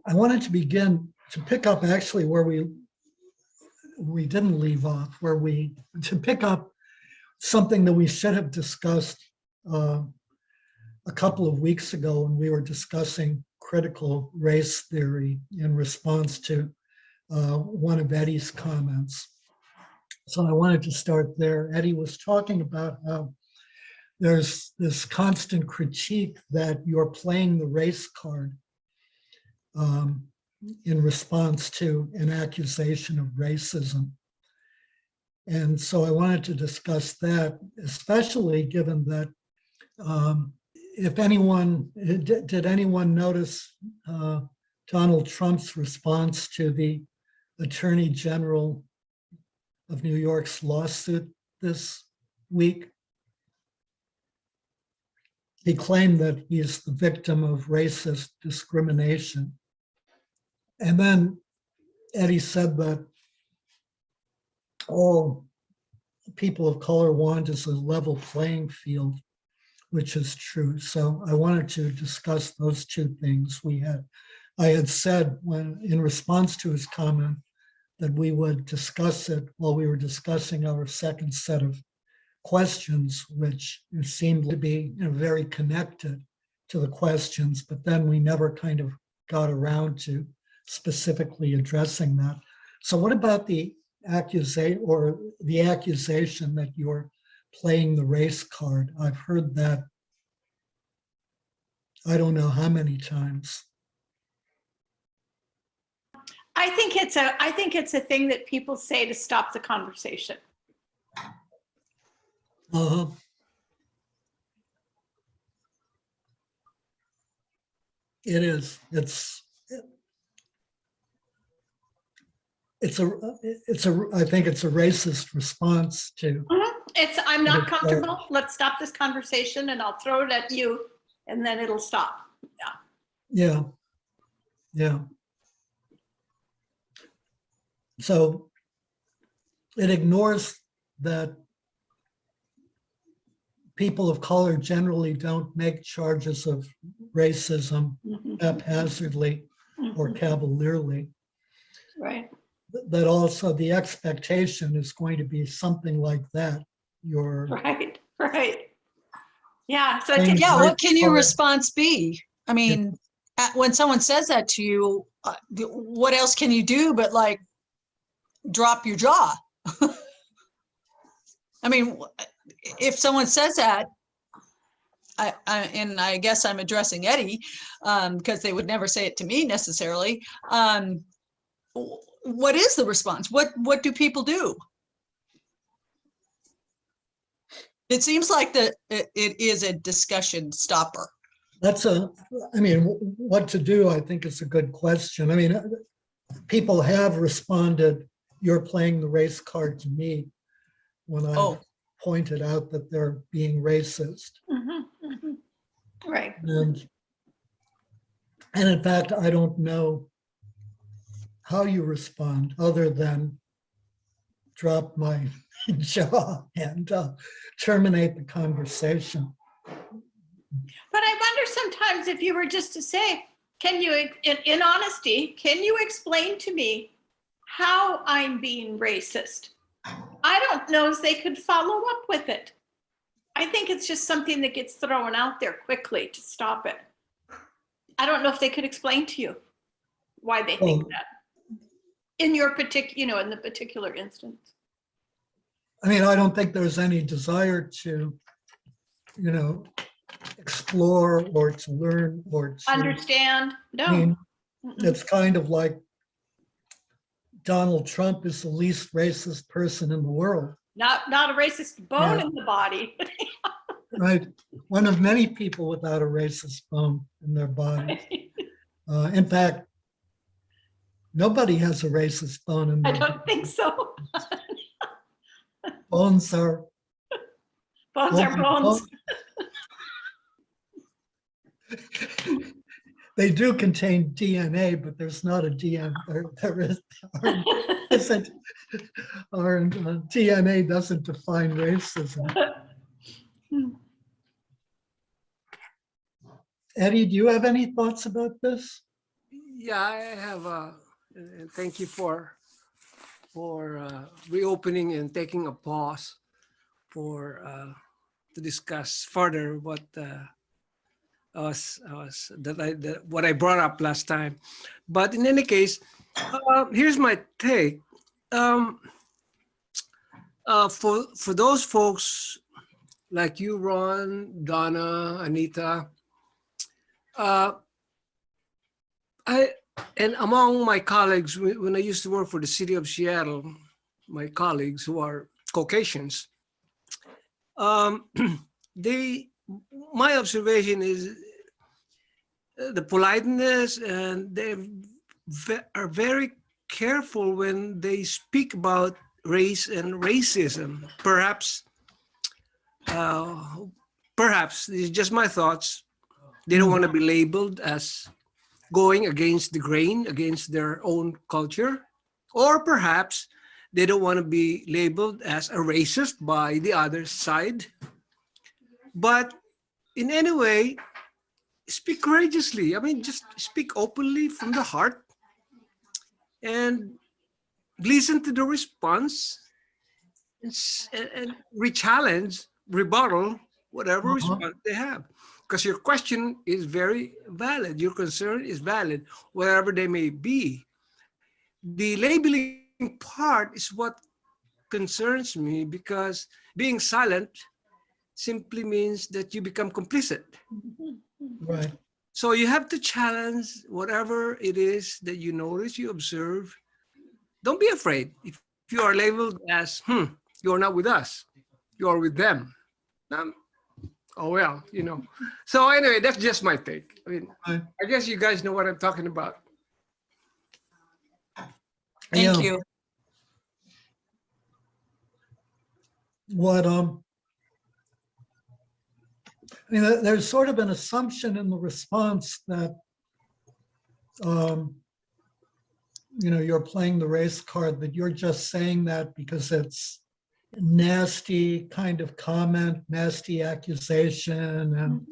I wanted to begin to pick up actually where we didn't leave off, to pick up something that we should have discussed a couple of weeks ago when we were discussing critical race theory in response to one of Eddie's comments. So I wanted to start there. Eddie was talking about how there's this constant critique that you're playing the race card in response to an accusation of racism. And so I wanted to discuss that, especially given that if anyone, did anyone notice Donald Trump's response to the Attorney General of New York's lawsuit this week? He claimed that he's the victim of racist discrimination. And then Eddie said that all people of color want is a level playing field, which is true. So I wanted to discuss those two things. I had said when in response to his comment that we would discuss it while we were discussing our second set of questions, which seemed to be very connected to the questions, but then we never kind of got around to specifically addressing that. So what about the accusation that you're playing the race card? I've heard that I don't know how many times. I think it's a thing that people say to stop the conversation. Uh-huh. It is. I think it's a racist response to. I'm not comfortable. Let's stop this conversation and I'll throw it at you and then it'll stop. Yeah. So it ignores that people of color generally don't make charges of racism haphazardly or cavalierly. Right. That also the expectation is going to be something like that. Right. Yeah. So yeah, what can your response be? I mean, when someone says that to you, what else can you do but like drop your jaw? I mean, if someone says that, and I guess I'm addressing Eddie because they would never say it to me necessarily. What is the response? What do people do? It seems like it is a discussion stopper. What to do, I think is a good question. I mean, people have responded, you're playing the race card to me when I pointed out that they're being racist. Right. And in fact, I don't know how you respond other than drop my jaw and terminate the conversation. But I wonder sometimes if you were just to say, can you, in honesty, can you explain to me how I'm being racist? I don't know if they could follow up with it. I think it's just something that gets thrown out there quickly to stop it. I don't know if they could explain to you why they think that in your particular, in the particular instance. I mean, I don't think there's any desire to, explore or to learn or to understand. No. I mean, it's kind of like Donald Trump is the least racist person in the world. Not a racist bone in the body. Right. One of many people without a racist bone in their body. In fact, nobody has a racist bone in their body. I don't think so. Bones are bones. They do contain DNA, but there's not a DNA. Our DNA doesn't define racism. Eddie, do you have any thoughts about this? Yeah, I have. And thank you for reopening and taking a pause for to discuss further what what I brought up last time. But in any case, here's my take. Um, for those folks like you, Ron, Donna, Anita, uh, I and among my colleagues when I used to work for the city of Seattle, my colleagues who are Caucasians, um, they my observation is the politeness, and they are very careful when they speak about race and racism. Uh, perhaps this is just my thoughts. They don't want to be labeled as going against the grain, against their own culture, or perhaps they don't want to be labeled as a racist by the other side. But in any way, speak courageously. I mean, just speak openly from the heart and listen to the response and re-challenge, rebuttal, whatever response they have. Because your question is very valid. Your concern is valid, whatever they may be. The labeling part is what concerns me, because being silent simply means that you become complicit. Right. So you have to challenge whatever it is that you notice, you observe. Don't be afraid. If you are labeled as, you're not with us, you're with them. Oh, well, So anyway, that's just my take. I mean, I guess you guys know what I'm talking about. Thank you. What I mean, there's sort of an assumption in the response that you're playing the race card, that you're just saying that because it's nasty kind of comment, nasty accusation, and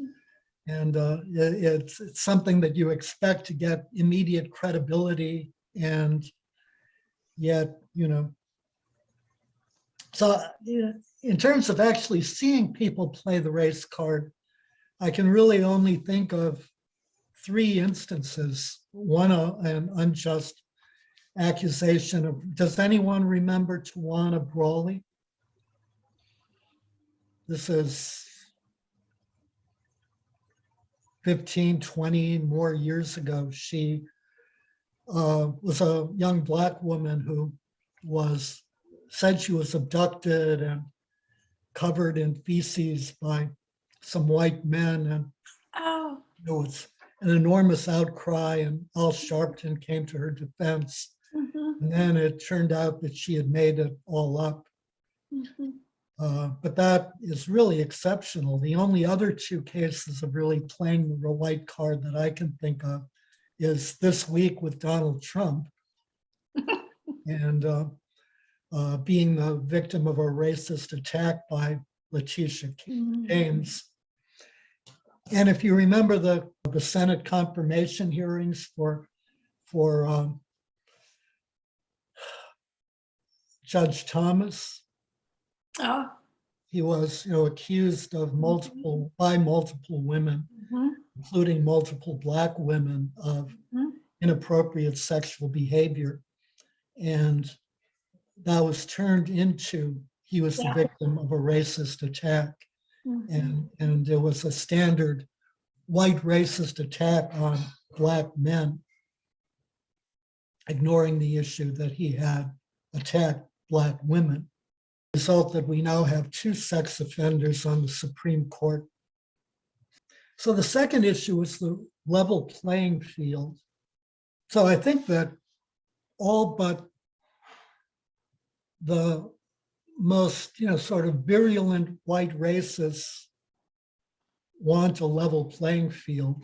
it's something that you expect to get immediate credibility, and yet, so in terms of actually seeing people play the race card, I can really only think of 3 instances. One, an unjust accusation of, does anyone remember Tawana Brawley? This is 15, 20 more years ago. She was a young Black woman who said she was abducted and covered in feces by some white men, and there was an enormous outcry, and Al Sharpton came to her defense. And then it turned out that she had made it all up. But that is really exceptional. The only other 2 cases of really playing the white card that I can think of is this week with Donald Trump and being the victim of a racist attack by Letitia James. And if you remember the Senate confirmation hearings for Judge Thomas, he was accused of by multiple women, including multiple Black women, of inappropriate sexual behavior, and that was turned into he was the victim of a racist attack. And there was a standard white racist attack on Black men, ignoring the issue that he had attacked Black women. Result that we now have 2 sex offenders on the Supreme Court. So the second issue is the level playing field. So I think that all but the most, sort of virulent white racists want a level playing field.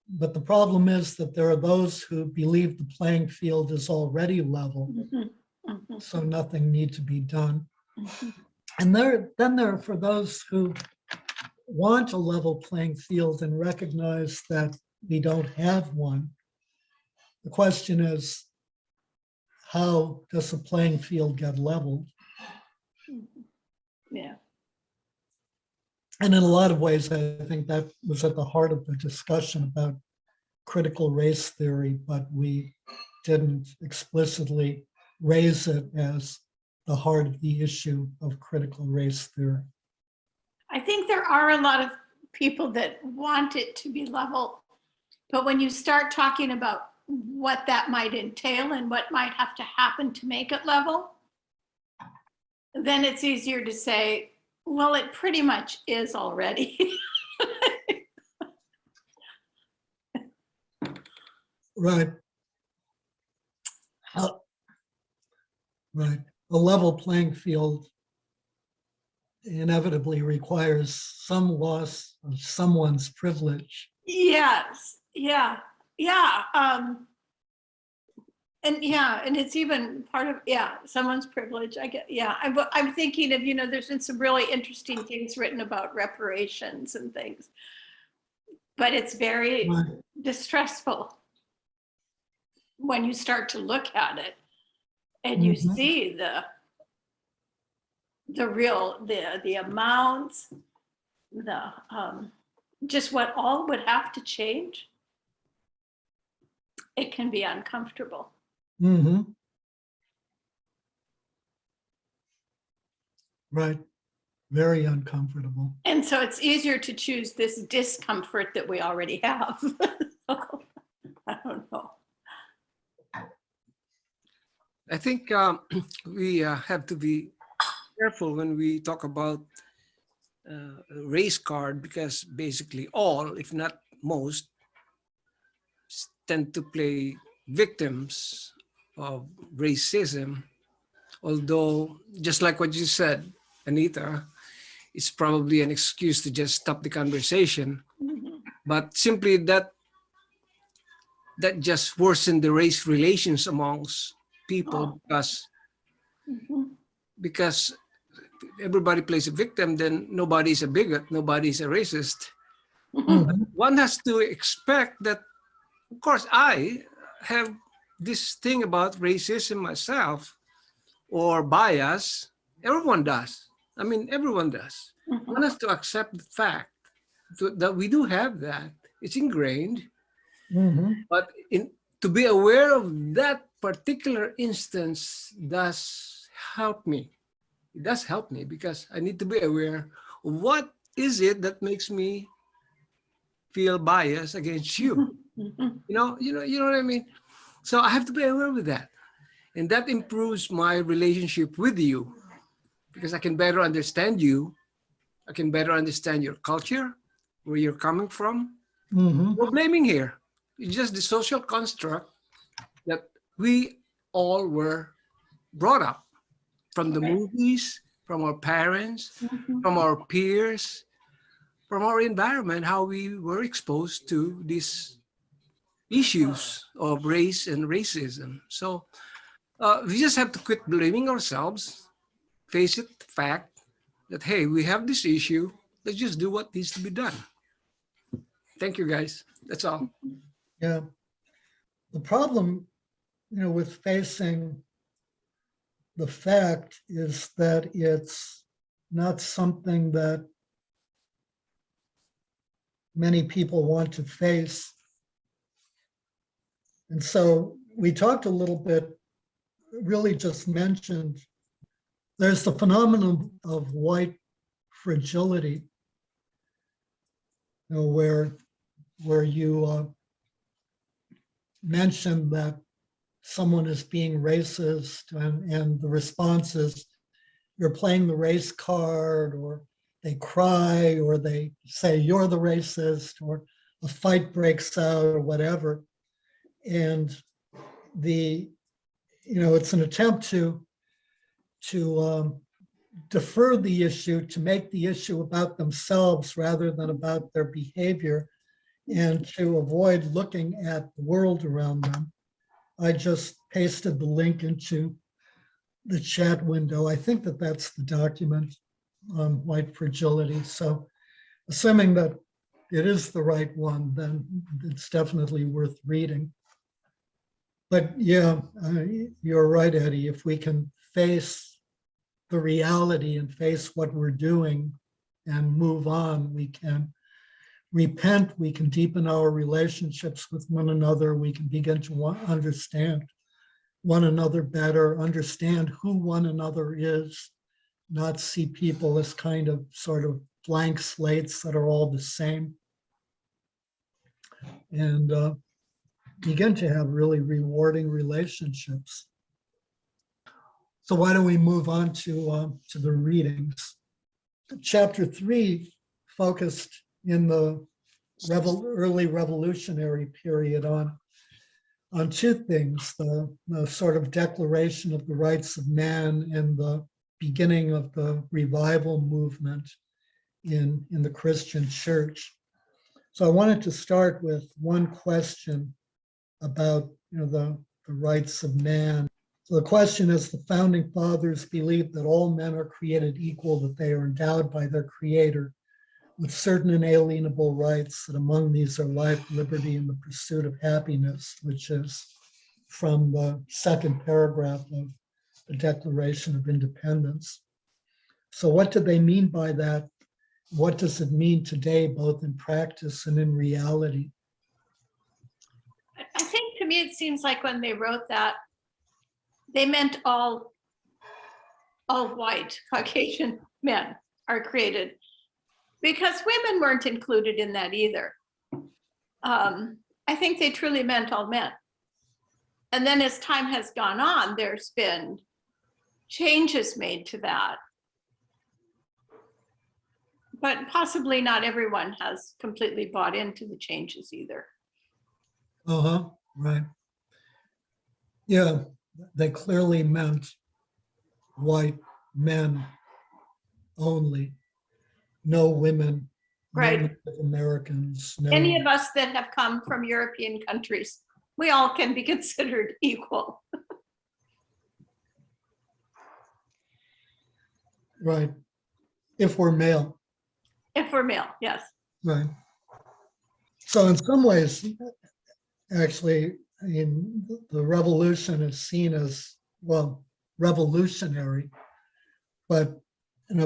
But the problem is that there are those who believe the playing field is already level, so nothing needs to be done. And then there are for those who want a level playing field and recognize that we don't have one, the question is, how does the playing field get leveled? Yeah. And in a lot of ways, I think that was at the heart of the discussion about critical race theory, but we didn't explicitly raise it as the heart of the issue of critical race theory. I think there are a lot of people that want it to be level, but when you start talking about what that might entail and what might have to happen to make it level, then it's easier to say, well, it pretty much is already. Right. Right. A level playing field inevitably requires some loss of someone's privilege. Yes. Yeah. Yeah. And it's even part of, someone's privilege. I get, I'm thinking of, there's been some really interesting things written about reparations and things, but it's very Right. distressful when you start to look at it and you Mhm. see the amounts, just what all would have to change. It can be uncomfortable. Mm-hmm. Right. Very uncomfortable. And so it's easier to choose this discomfort that we already have. I don't know. I think we have to be careful when we talk about race card, because basically all, if not most, tend to play victims of racism. Although, just like what you said, Anita, it's probably an excuse to just stop the conversation. Mhm. But simply that just worsened the race relations amongst people, Mhm. because everybody plays a victim, then nobody's a bigot, nobody's a racist. Mhm. One has to expect that, of course, I have this thing about racism myself, or bias. Everyone does. I mean, everyone does. One has to accept the fact that we do have that. It's ingrained. Mhm. But to be aware of that particular instance does help me. It does help me, because I need to be aware of what is it that makes me feel bias against you. Mhm. You know what I mean? So I have to be aware of that. And that improves my relationship with you, because I can better understand you. I can better understand your culture, where you're coming from. Mhm. No blaming here. It's just the social construct that we all were brought up from the Right. movies, from our parents, Mhm. from our peers, from our environment, how we were exposed to these issues of race and racism. So we just have to quit blaming ourselves, face it, the fact that, hey, we have this issue. Let's just do what needs to be done. Thank you, guys. That's all. Yeah. The problem, with facing the fact is that it's not something that many people want to face. And so we talked a little bit, really just mentioned, there's the phenomenon of white fragility, where you mentioned that someone is being racist, and the response is, you're playing the race card, or they cry, or they say you're the racist, or a fight breaks out, or whatever. And it's an attempt to defer the issue, to make the issue about themselves rather than about their behavior, and to avoid looking at the world around them. I just pasted the link into the chat window. I think that that's the document on white fragility. So assuming that it is the right one, then it's definitely worth reading. But yeah, you're right, Eddie. If we can face the reality and face what we're doing and move on, we can repent, we can deepen our relationships with one another, we can begin to understand one another better, understand who one another is, not see people as kind of sort of blank slates that are all the same, and begin to have really rewarding relationships. So why don't we move on to the readings? Chapter 3 focused in the early revolutionary period on two things, the sort of declaration of the rights of man and the beginning of the revival movement in the Christian church. So I wanted to start with one question about the rights of man. So the question is, the founding fathers believed that all men are created equal, that they are endowed by their creator with certain inalienable rights, that among these are life, liberty, and the pursuit of happiness, which is from the second paragraph of the Declaration of Independence. So what do they mean by that? What does it mean today, both in practice and in reality? I think, to me, it seems like when they wrote that, they meant all white Caucasian men are created, because women weren't included in that either. I think they truly meant all men. And then as time has gone on, there's been changes made to that. But possibly not everyone has completely bought into the changes either. Right. Yeah, they clearly meant white men only, no women, Right. no Native Americans, no. Any of us that have come from European countries, we all can be considered equal. Right. If we're male. If we're male, yes. Right. So in some ways, actually, I mean, the revolution is seen as, well, revolutionary, but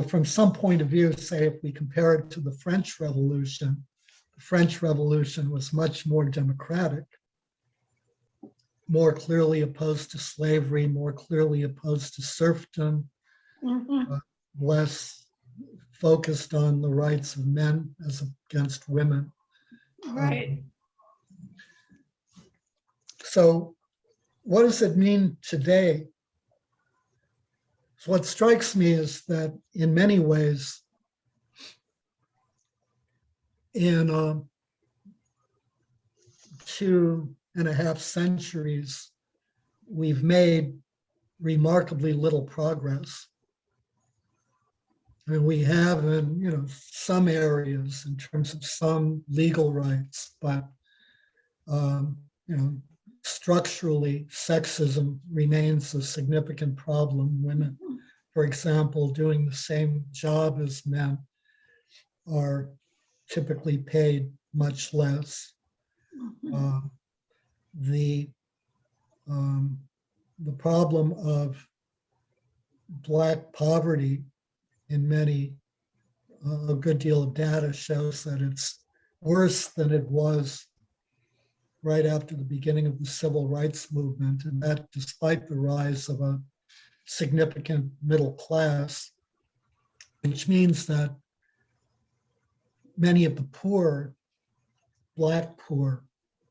from some point of view, say if we compare it to the French Revolution was much more democratic, more clearly opposed to slavery, more clearly opposed to serfdom, less focused on the rights of men as against women. Right. So what does it mean today? So what strikes me is that in many ways, in 2.5 centuries, we've made remarkably little progress. I mean, we have in some areas in terms of some legal rights, but structurally, sexism remains a significant problem. Women, for example, doing the same job as men are typically paid much less. The problem of Black poverty in a good deal of data shows that it's worse than it was right after the beginning of the civil rights movement, and that despite the rise of a significant middle class, which means that many of the poor, Black poor,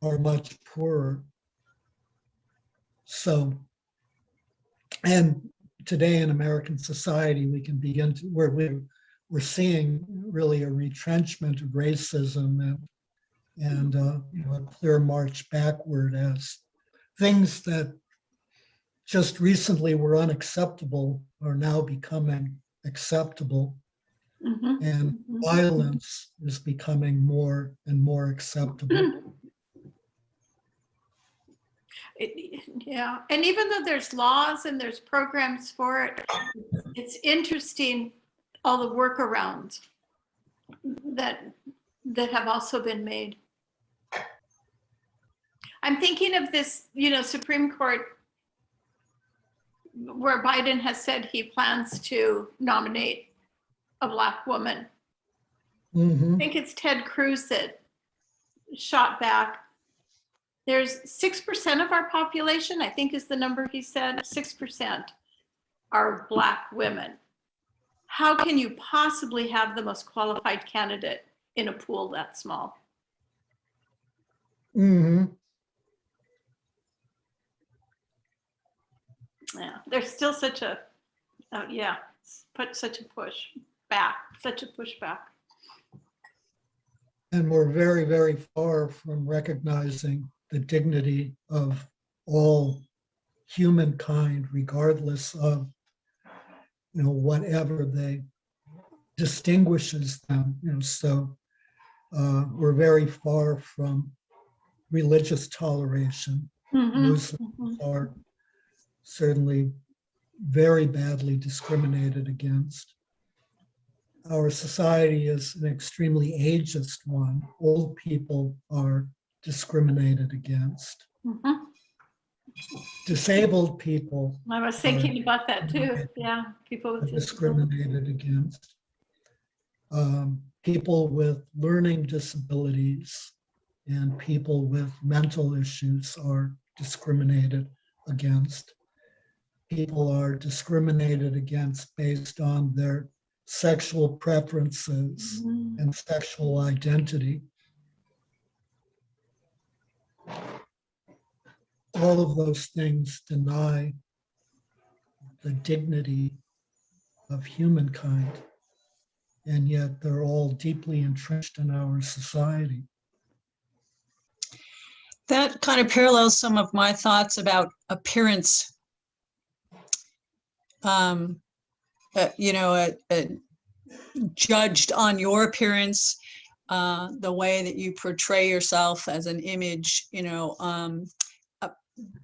are much poorer. So, and today in American society, we can begin to, where we're seeing really a retrenchment of racism and a clear march backward, as things that just recently were unacceptable are now becoming acceptable, and violence is becoming more and more acceptable. Yeah, and even though there's laws and there's programs for it, it's interesting all the workarounds that have also been made. I'm thinking of this, Supreme Court, where Biden has said he plans to nominate a Black woman. I Mhm. think it's Ted Cruz that shot back. There's 6% of our population, I think is the number he said, 6% are Black women. How can you possibly have the most qualified candidate in a pool that small? Mhm. Yeah, there's still such a, put such a push back, such a pushback. And we're very, very far from recognizing the dignity of all humankind, regardless of, whatever they distinguishes them. So we're very far from religious toleration. Mhm, Muslims mhm. are certainly very badly discriminated against. Our society is an extremely ageist one. Old people are discriminated against. Mhm. Disabled people I was thinking about that too. Yeah, people are with disabilities. discriminated against. People with learning disabilities and people with mental issues are discriminated against. People are discriminated against based on their sexual preferences Mhm. and sexual identity. All of those things deny the dignity of humankind, and yet they're all deeply entrenched in our society. That kind of parallels some of my thoughts about appearance. Judged on your appearance, the way that you portray yourself as an image,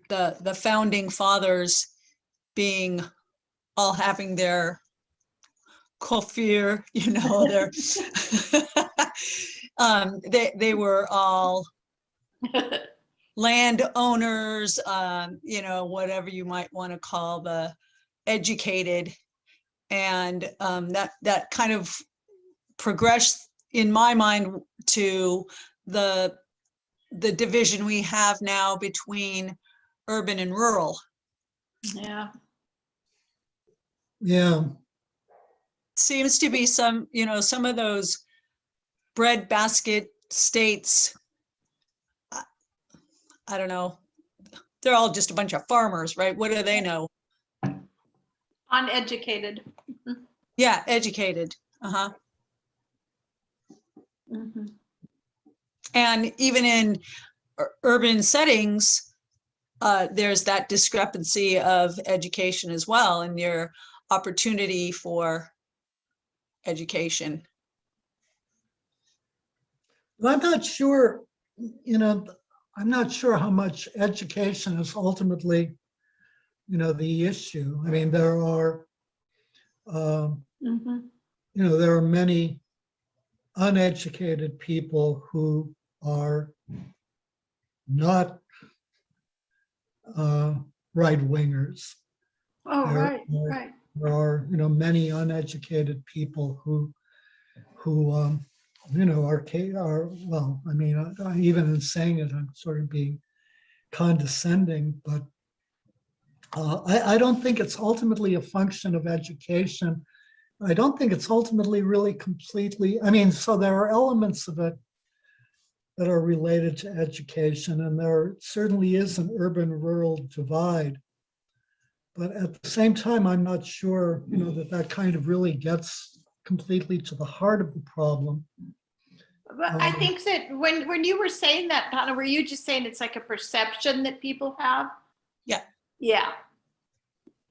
the founding fathers being all having their coiffure, their they were all landowners, whatever you might want to call the educated, and that kind of progressed in my mind to the division we have now between urban and rural. Yeah. Yeah, Seems to be some of those breadbasket states. I don't know. They're all just a bunch of farmers, right? What do they know? Uneducated. Yeah, educated. Uh-huh. Mhm. And even in urban settings, there's that discrepancy of education as well, and your opportunity for education. but I'm not sure, I'm not sure how much education is ultimately, the issue. I mean, there are, Mhm. there are many uneducated people who are not right-wingers. Oh, There right, are, right. there are, many uneducated people who are, well, I mean, even in saying it, I'm sort of being condescending, but I don't think it's ultimately a function of education. I don't think it's ultimately really completely, I mean, so there are elements of it that are related to education, and there certainly is an urban-rural divide. But at the same time, I'm not sure, that kind of really gets completely to the heart of the problem. But I think that when you were saying that, Donna, were you just saying it's like a perception that people have? Yeah. Yeah.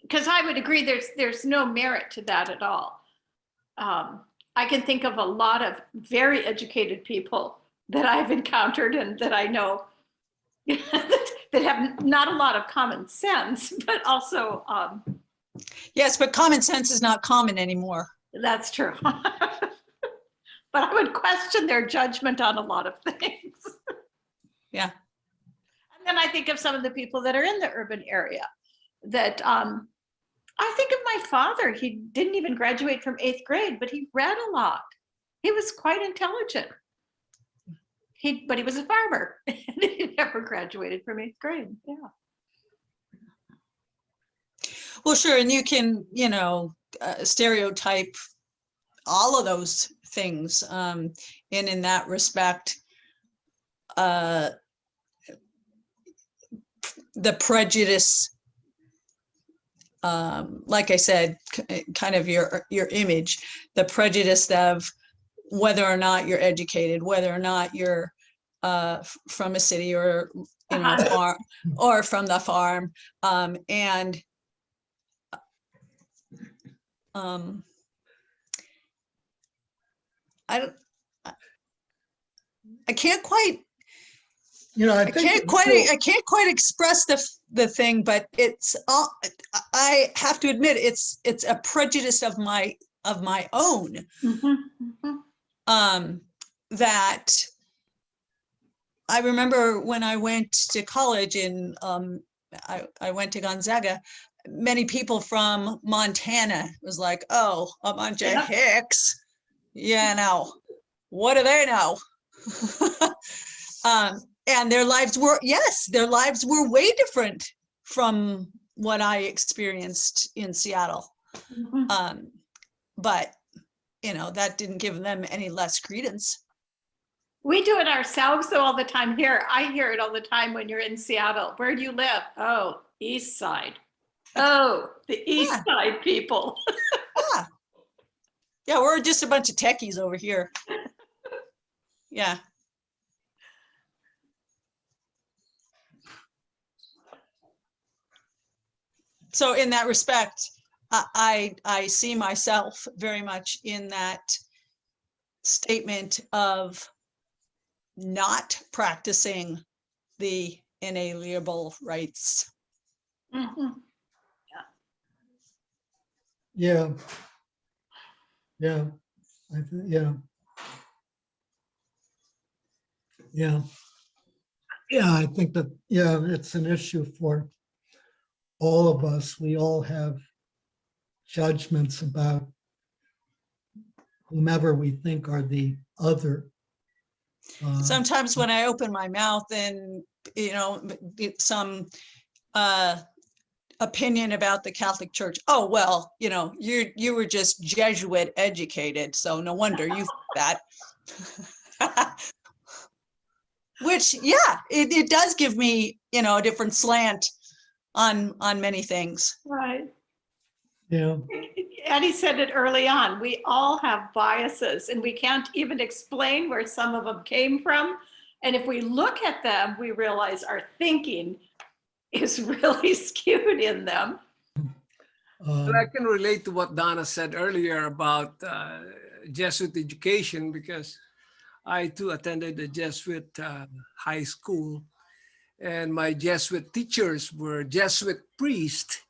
Because I would agree there's no merit to that at all. I can think of a lot of very educated people that I've encountered and that I know that have not a lot of common sense, but also Yes, but common sense is not common anymore. that's true. But I would question their judgment on a lot of things. Yeah. And And I think of some of the people that are in the urban area that I think of my father. He didn't even graduate from 8th grade, but he read a lot. He was quite intelligent. But he was a farmer and he never graduated from 8th grade. Yeah. Well, sure. And you can, stereotype all of those things. And in that respect, the prejudice, like I said, kind of your image, the prejudice of whether or not you're educated, whether or not you're from a city or farm or from the farm, and I can't quite. I can't quite express the thing, but it's all, I have to admit it's a prejudice of my own. That I remember when I went to college I went to Gonzaga, many people from Montana was like, oh, a bunch of hicks, what do they know? And their lives were way different from what I experienced in Seattle. But that didn't give them any less credence. We do it ourselves though all the time here. I hear it all the time when you're in Seattle. Where do you live? Oh, East Side. Oh, the East Side people. Yeah, we're just a bunch of techies over here. Yeah. So in that respect, I see myself very much in that statement of not practicing the inalienable rights. Mm-hmm. Yeah. I think that, it's an issue for all of us. We all have judgments about whomever we think are the other. Sometimes when I open my mouth and, some opinion about the Catholic Church, oh, well, you were just Jesuit educated, so no wonder you that. Which, it does give me, a different slant on many things. Right. Yeah. Eddie said it early on. We all have biases and we can't even explain where some of them came from. And if we look at them, we realize our thinking is really skewed in them. Well, I can relate to what Donna said earlier about Jesuit education, because I too attended a Jesuit high school, and my Jesuit teachers were Jesuit priests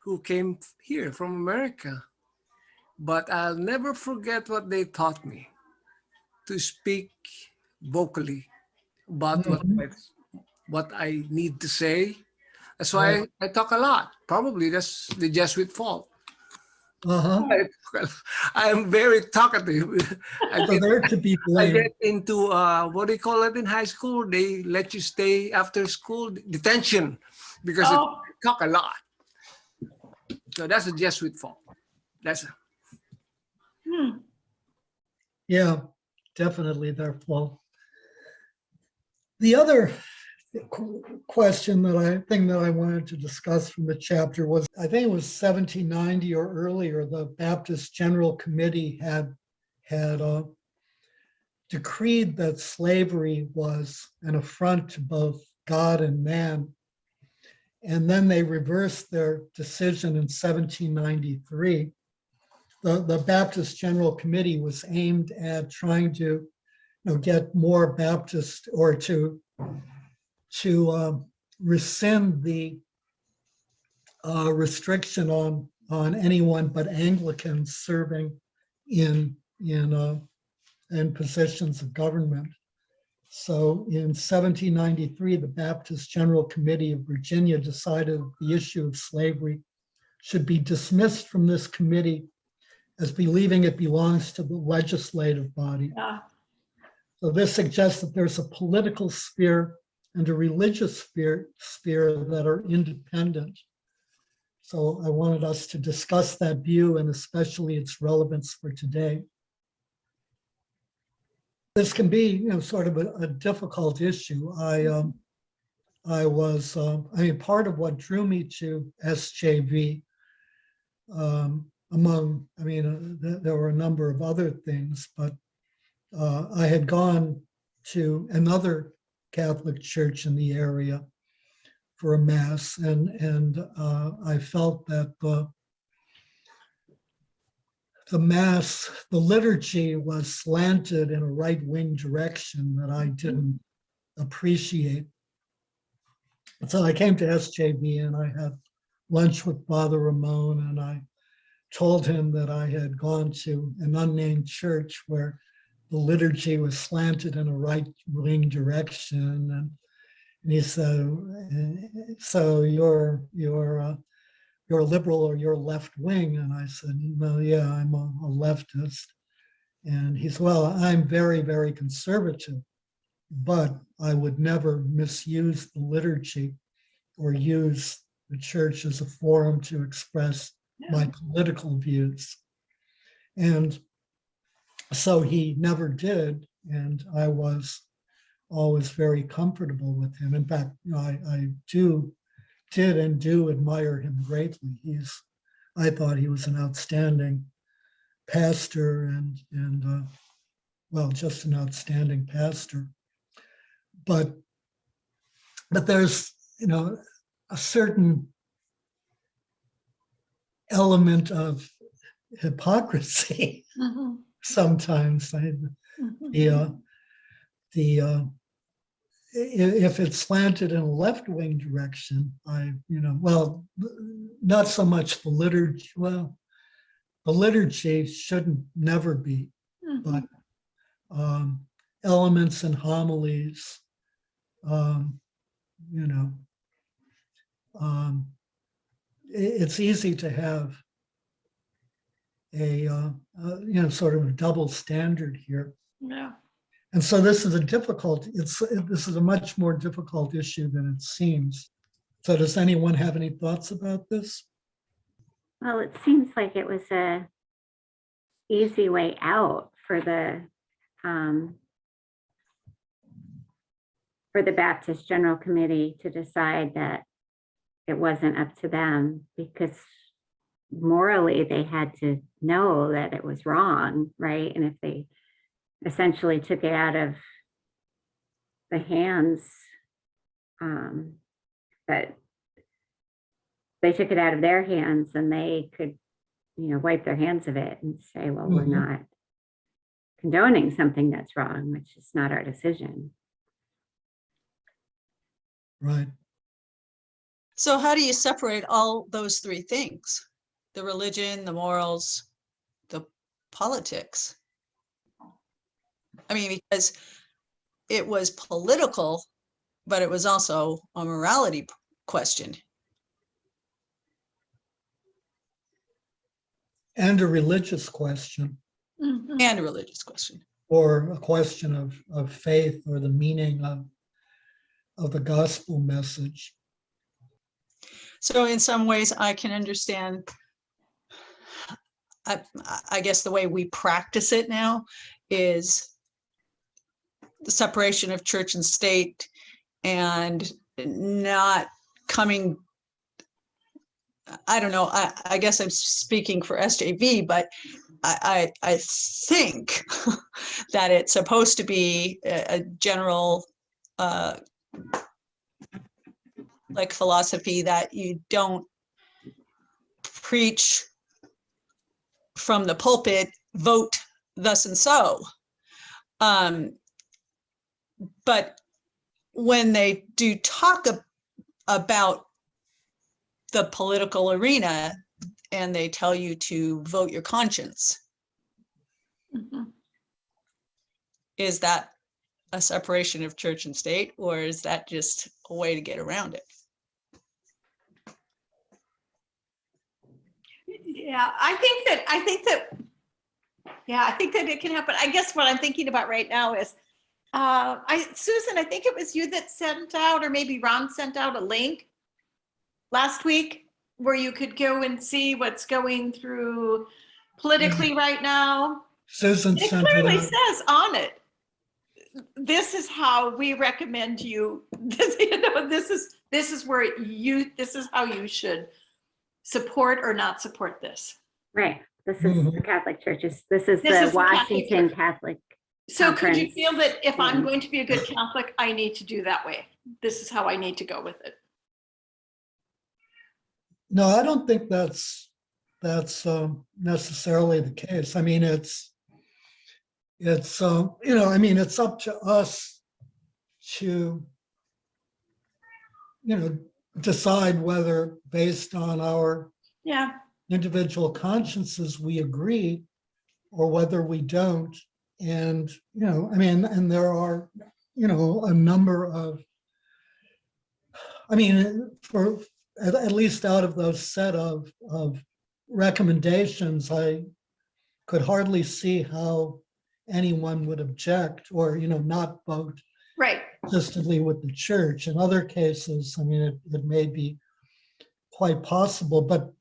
who came here from America. But I'll never forget what they taught me: to speak vocally about what I need to say. That's why I talk a lot. Probably that's the Jesuit fault. I'm very talkative. I get into what do you call it in high school? They let you stay after school, detention, because I talk a lot. So that's a Jesuit fault. Yeah, definitely their fault. The other thing that I wanted to discuss from the chapter was, I think it was 1790 or earlier, the Baptist General Committee had decreed that slavery was an affront to both God and man. And then they reversed their decision in 1793. The Baptist General Committee was aimed at trying to get more Baptist, or to rescind the restriction on anyone but Anglicans serving in positions of government. So in 1793, the Baptist General Committee of Virginia decided the issue of slavery should be dismissed from this committee as believing it belongs to the legislative body. Yeah. So this suggests that there's a political sphere and a religious sphere that are independent. So I wanted us to discuss that view and especially its relevance for today. This can be, sort of a difficult issue. I mean, part of what drew me to SJV, there were a number of other things, but I had gone to another Catholic church in the area for a mass, and I felt that the mass, the liturgy was slanted in a right-wing direction that I didn't appreciate. So I came to SJV and I had lunch with Father Ramon, and I told him that I had gone to an unnamed church where the liturgy was slanted in a right-wing direction. And he said, so you're a liberal or you're left-wing? And I said, well, yeah, I'm a leftist. And he said, well, I'm very, very conservative, but I would never misuse the liturgy or use the church as a forum to express my political views. And so he never did, and I was always very comfortable with him. In fact, I did and do admire him greatly. I thought he was an outstanding pastor and just an outstanding pastor. But there's, a certain element of hypocrisy sometimes. If it's slanted in a left-wing direction, not so much the liturgy. Well, the liturgy shouldn't never be, but elements and homilies, it's easy to have a sort of a double standard here. Yeah. And so this is this is a much more difficult issue than it seems. So does anyone have any thoughts about this? Well, it seems like it was a easy way out for the Baptist General Committee to decide that it wasn't up to them, because morally they had to know that it was wrong, right? And if they essentially took it out of the hands, that they took it out of their hands, and they could, wipe their hands of it and say, well, we're not condoning something that's wrong, which is not our decision. Right. So how do you separate all those three things? The religion, the morals, the politics? I mean, because it was political, but it was also a morality question. And a religious question. And a religious question. Or a question of faith or the meaning of the gospel message. So in some ways I can understand, I guess the way we practice it now is the separation of church and state, and not coming, I don't know, I guess I'm speaking for SJV, but I think that it's supposed to be a general like philosophy that you don't preach from the pulpit, vote thus and so. But when they do talk about the political arena and they tell you to vote your conscience, is that a separation of church and state, or is that just a way to get around it? Yeah, I think that it can happen. I guess what I'm thinking about right now is, Susan, I think it was you that sent out, or maybe Ron sent out a link last week where you could go and see what's going through politically right now. Susan It sent it clearly out. says on it, this is how we recommend you, this is where this is how you should support or not support this. Right. This is the Catholic churches. This is This the is the Catholic Washington Church. Catholic. So could you Conference. feel that if I'm Yeah. going to be a good Catholic, I need to do that way? This is how I need to go with it. No, I don't think that's necessarily the case. I mean, it's I mean, it's up to us to decide whether, based on our Yeah, individual consciences, we agree, or whether we don't. And I mean, and there are a number of, I mean, for at least out of those set of recommendations, I could hardly see how anyone would object or not vote right. consistently with the church. In other cases, I mean, it may be quite possible, but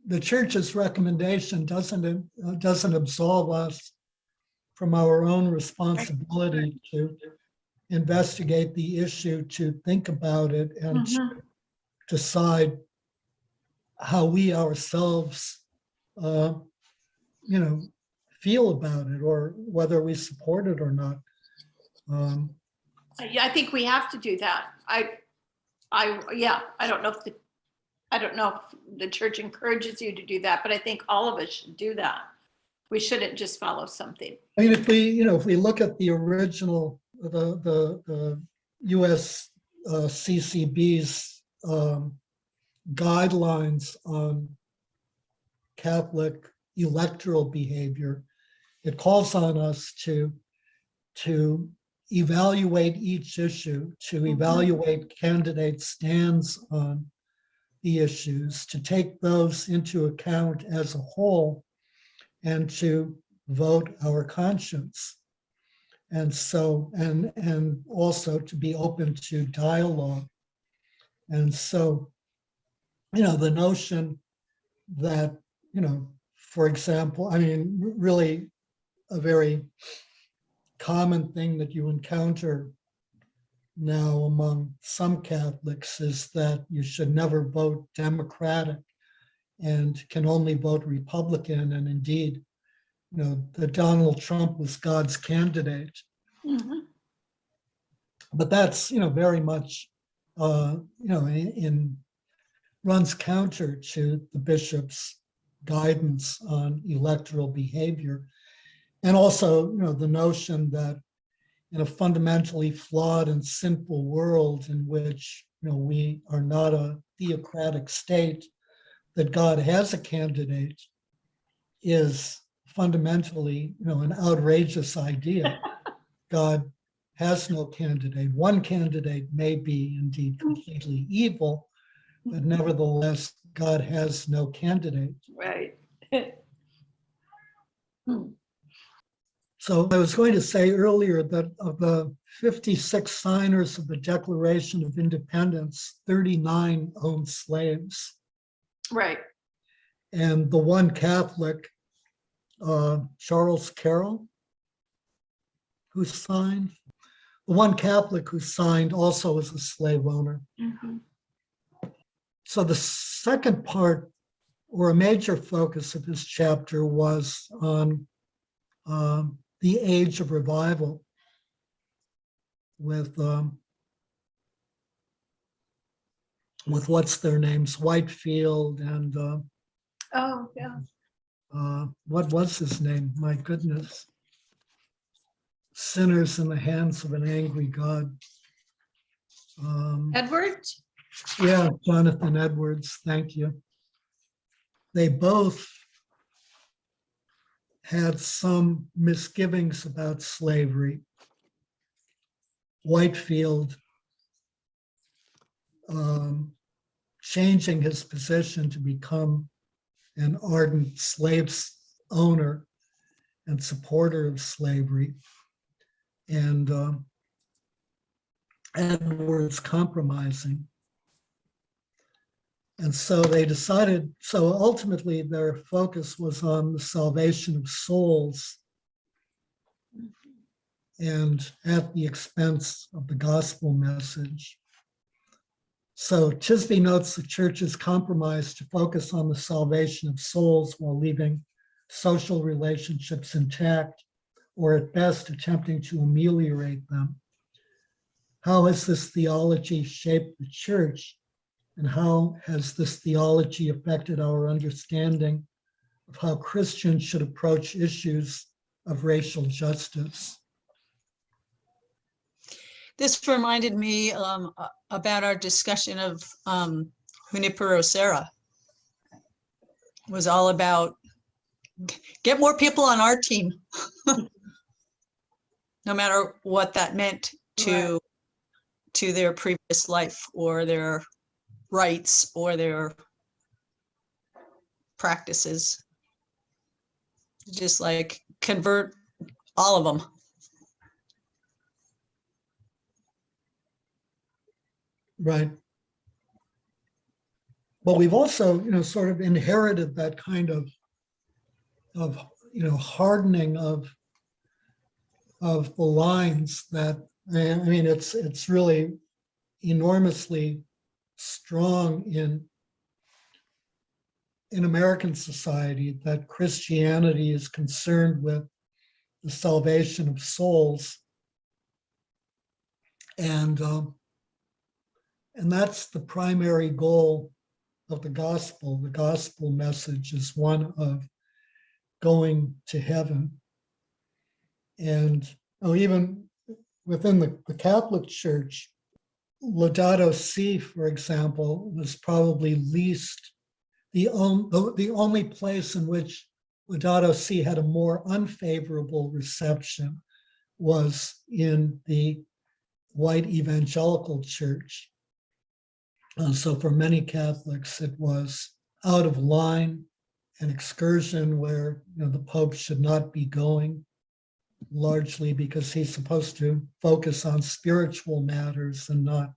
the church's recommendation doesn't absolve us from our own responsibility to investigate the issue, to think about it, and to decide how we ourselves, feel about it, or whether we support it or not. I think we have to do that. I don't know if the church encourages you to do that, but I think all of us should do that. We shouldn't just follow something. I mean, if we look at the original, the US CCB's guidelines on Catholic electoral behavior, it calls on us to evaluate each issue, to evaluate candidates' stands on the issues, to take those into account as a whole, and to vote our conscience. And so, and also to be open to dialogue. And so, the notion that, for example, I mean, really a very common thing that you encounter now among some Catholics is that you should never vote Democratic and can only vote Republican. And indeed, that Donald Trump was God's candidate. But that's, very much, runs counter to the bishop's guidance on electoral behavior. And also, the notion that in a fundamentally flawed and sinful world in which, we are not a theocratic state, that God has a candidate is fundamentally, an outrageous idea. God has no candidate. One candidate may be indeed completely evil, but nevertheless, God has no candidate. Right. So I was going to say earlier that of the 56 signers of the Declaration of Independence, 39 owned slaves. Right. And the one Catholic, Charles Carroll, who signed, the one Catholic who signed also was a slave owner. So the second part, or a major focus of this chapter, was on the age of revival with what's their names, Whitefield and Oh, yeah. what was his name? My goodness. Sinners in the hands of an angry God. Edwards? Yeah, Jonathan Edwards, thank you. They both had some misgivings about slavery. Whitefield changing his position to become an ardent slave owner and supporter of slavery, and Edwards compromising. And so they decided, so ultimately their focus was on the salvation of souls and at the expense of the gospel message. So Tisby notes the church's compromise to focus on the salvation of souls while leaving social relationships intact, or at best attempting to ameliorate them. How has this theology shaped the church? And how has this theology affected our understanding of how Christians should approach issues of racial justice? This reminded me about our discussion of Junipero Serra. It was all about get more people on our team, no matter what that meant to their previous life or their rights or their practices. Just like convert all of them. Right. But we've also, sort of inherited that kind of hardening of the lines that, I mean, it's really enormously strong in American society that Christianity is concerned with the salvation of souls, and that's the primary goal of the gospel. The gospel message is one of going to heaven. And even within the Catholic Church, Laudato Si, for example, was probably the only place in which Laudato Si had a more unfavorable reception was in the white Evangelical Church. So for many Catholics, it was out of line, an excursion where the Pope should not be going, largely because he's supposed to focus on spiritual matters and not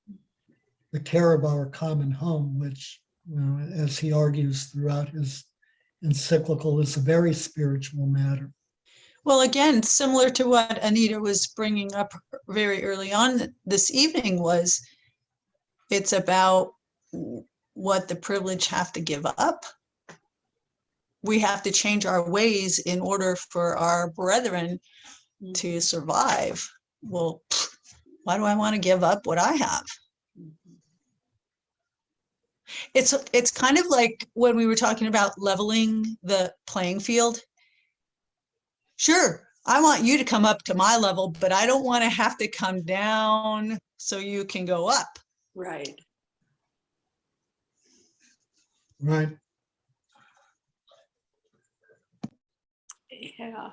the care of our common home, which, as he argues throughout his encyclical, is a very spiritual matter. Well, again, similar to what Anita was bringing up very early on this evening, was it's about what the privileged have to give up. We have to change our ways in order for our brethren to survive. Well, why do I want to give up what I have? It's kind of like when we were talking about leveling the playing field. Sure, I want you to come up to my level, but I don't want to have to come down so you can go up. Right. Right. Yeah.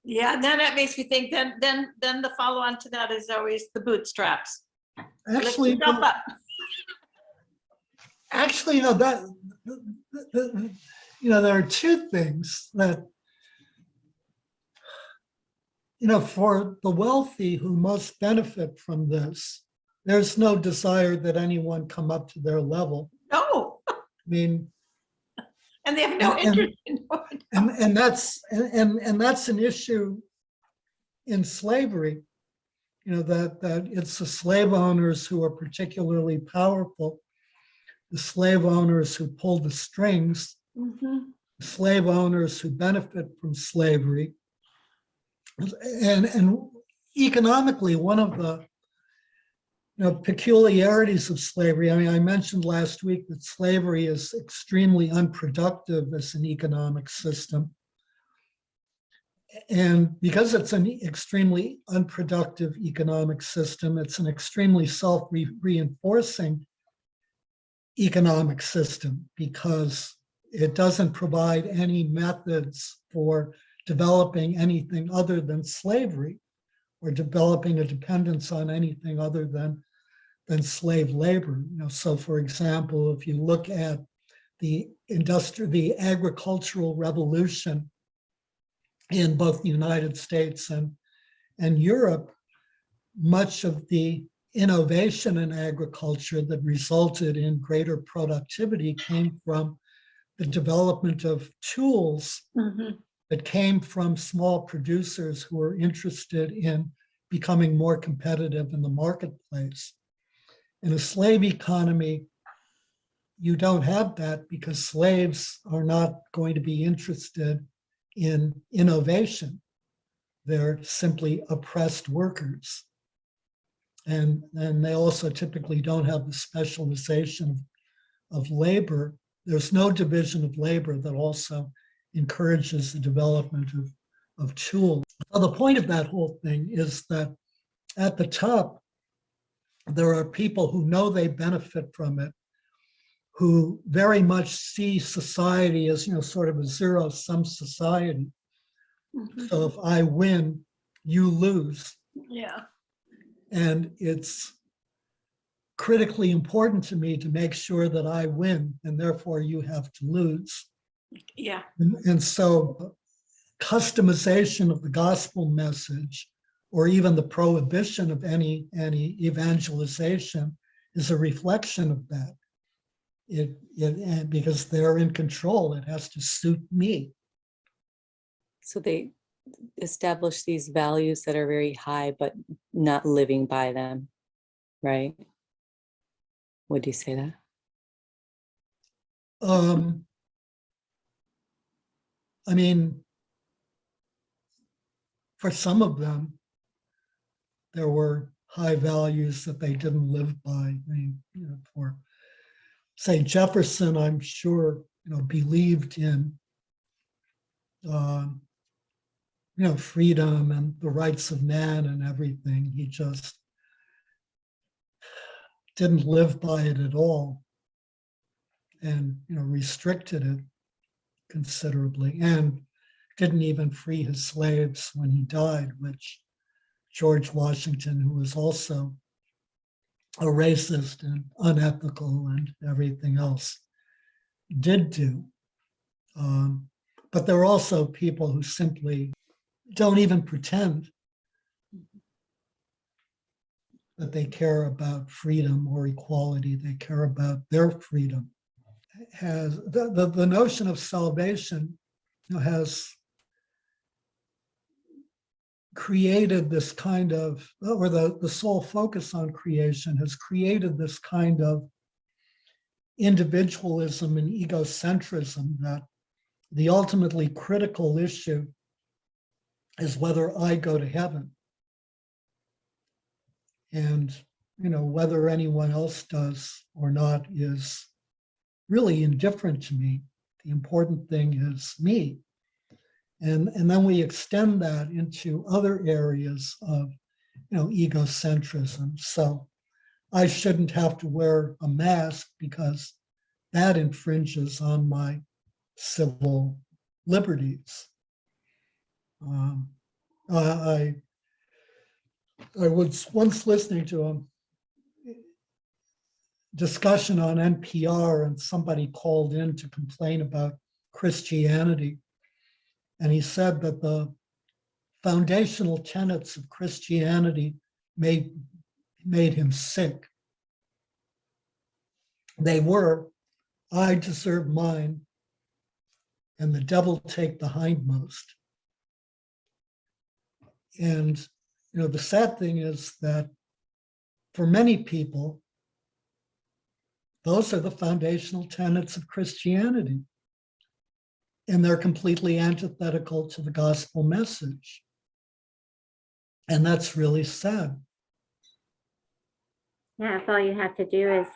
Yeah, and then that makes me think, then the follow-on to that is always the bootstraps. Actually, Lift yourself up. Actually, there are two things that, for the wealthy who most benefit from this, there's no desire that anyone come up to their level. No. I mean, And they have no interest in doing it. and that's an issue in slavery, that it's the slave owners who are particularly powerful, the slave owners who pull the strings, the slave owners who benefit from slavery. And economically, one of the peculiarities of slavery, I mentioned last week that slavery is extremely unproductive as an economic system. And because it's an extremely unproductive economic system, it's an extremely self-reinforcing economic system because it doesn't provide any methods for developing anything other than slavery. or developing a dependence on anything other than slave labor. So for example, if you look at the agricultural revolution in both the United States and Europe, much of the innovation in agriculture that resulted in greater productivity came from the development of tools that came from small producers who were interested in becoming more competitive in the marketplace. In a slave economy, you don't have that because slaves are not going to be interested in innovation. They're simply oppressed workers. And they also typically don't have the specialization of labor. There's no division of labor that also encourages the development of tools. Well, the point of that whole thing is that at the top, there are people who know they benefit from it, who very much see society as, sort of a zero-sum society. So if I win, you lose. Yeah. And it's critically important to me to make sure that I win, and therefore you have to lose. Yeah. And so customization of the gospel message, or even the prohibition of any evangelization, is a reflection of that. Because they're in control, it has to suit me. So they establish these values that are very high, but not living by them, right? Would you say that? I mean, for some of them, there were high values that they didn't live by. I mean, for say Jefferson, I'm sure, believed in, freedom and the rights of man and everything. He just didn't live by it at all, and restricted it considerably, and didn't even free his slaves when he died, which George Washington, who was also a racist and unethical and everything else, did do. But there are also people who simply don't even pretend that they care about freedom or equality. They care about their freedom. Has the notion of salvation has created this kind of, or the sole focus on creation has created this kind of individualism and egocentrism, that the ultimately critical issue is whether I go to heaven. And, whether anyone else does or not is really indifferent to me. The important thing is me. And then we extend that into other areas of, egocentrism. So I shouldn't have to wear a mask because that infringes on my civil liberties. I was once listening to a discussion on NPR, and somebody called in to complain about Christianity. And he said that the foundational tenets of Christianity made him sick. They were, I deserve mine, and the devil take the hindmost. And, the sad thing is that for many people, those are the foundational tenets of Christianity. And they're completely antithetical to the gospel message. And that's really sad. Yeah, if all you have to do is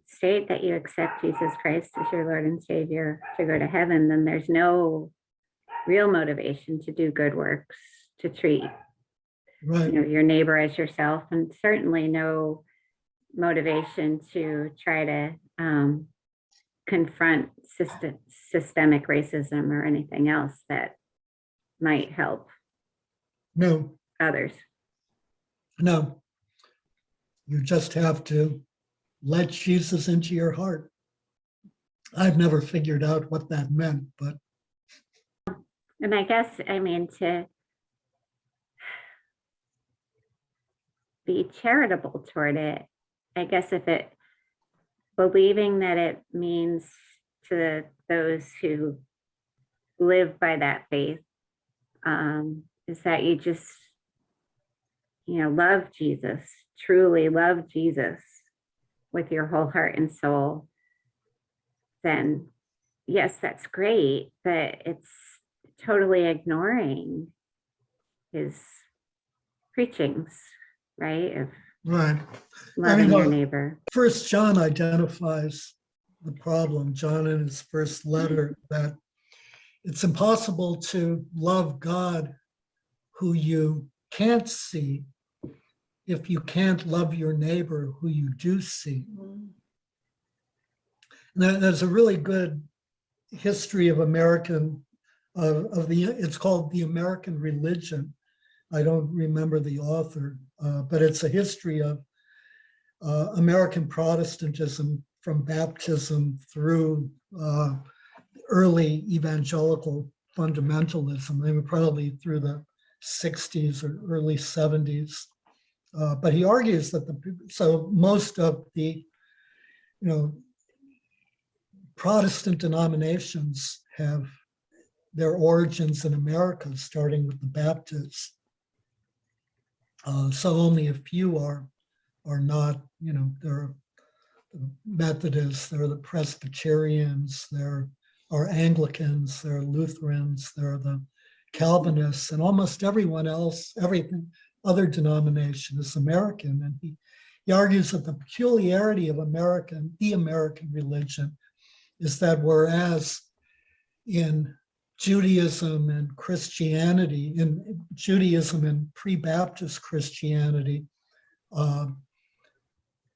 state that you accept Jesus Christ as your Lord and Savior to go to heaven, then there's no real motivation to do good works, to treat your neighbor as yourself, and certainly no motivation to try to confront systemic racism or anything else that might help. No, others. No, you just have to let Jesus into your heart. I've never figured out what that meant, but And I guess, I mean, to be charitable toward it, I guess if it, believing that it means to those who live by that faith, is that you just, love Jesus, truly love Jesus with your whole heart and soul, then yes, that's great, but it's totally ignoring his preachings, right? Of right. loving your neighbor. First John identifies the problem, John in his first letter, that it's impossible to love God who you can't see if you can't love your neighbor who you do see. And there's a really good history of it's called The American Religion. I don't remember the author, but it's a history of American Protestantism from baptism through early evangelical fundamentalism. They were probably through the 60s or early 70s. But he argues that most of the, Protestant denominations have their origins in America, starting with the Baptists. So only a few are not, there are the Methodists, there are the Presbyterians, there are Anglicans, there are Lutherans, there are the Calvinists, and almost everyone else, everything, other denomination is American. And he argues that the peculiarity of the American religion is that whereas in Judaism and Christianity, in Judaism and pre-Baptist Christianity,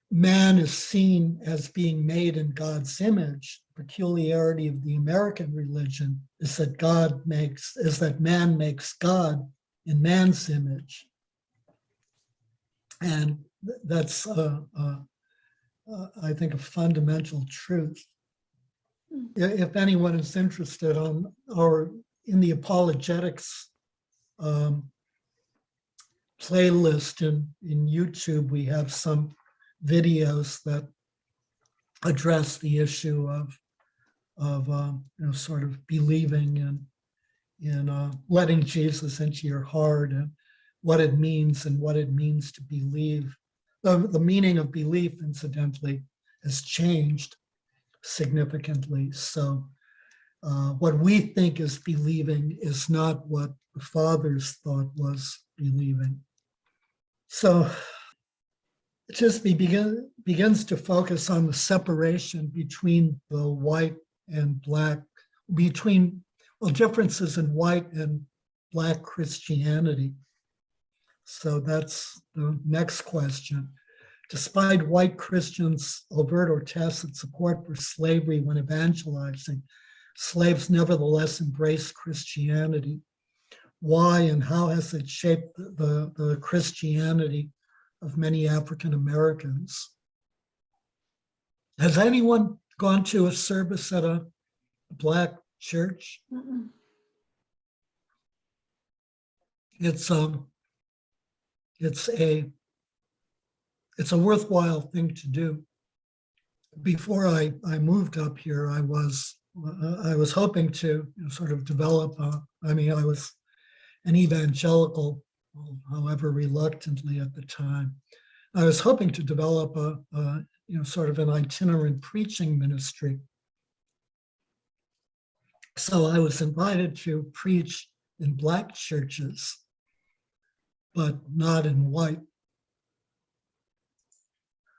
man is seen as being made in God's image. The peculiarity of the American religion is that man makes God in man's image. And that's, I think, a fundamental truth. If anyone is interested in the apologetics playlist in YouTube, we have some videos that address the issue of sort of believing in letting Jesus into your heart, and what it means to believe. The meaning of belief, incidentally, has changed significantly. So what we think is believing is not what the fathers thought was believing. So Tisby begins to focus on the separation between the white and black, differences in white and black Christianity. So that's the next question. Despite white Christians' overt or tacit support for slavery when evangelizing, slaves nevertheless embraced Christianity. Why and how has it shaped the Christianity of many African Americans? Has anyone gone to a service at a black church? Mm-mm. It's a worthwhile thing to do. Before I moved up here, I was hoping to sort of develop I was an evangelical, however reluctantly at the time. I was hoping to develop a sort of an itinerant preaching ministry. So I was invited to preach in black churches, but not in white.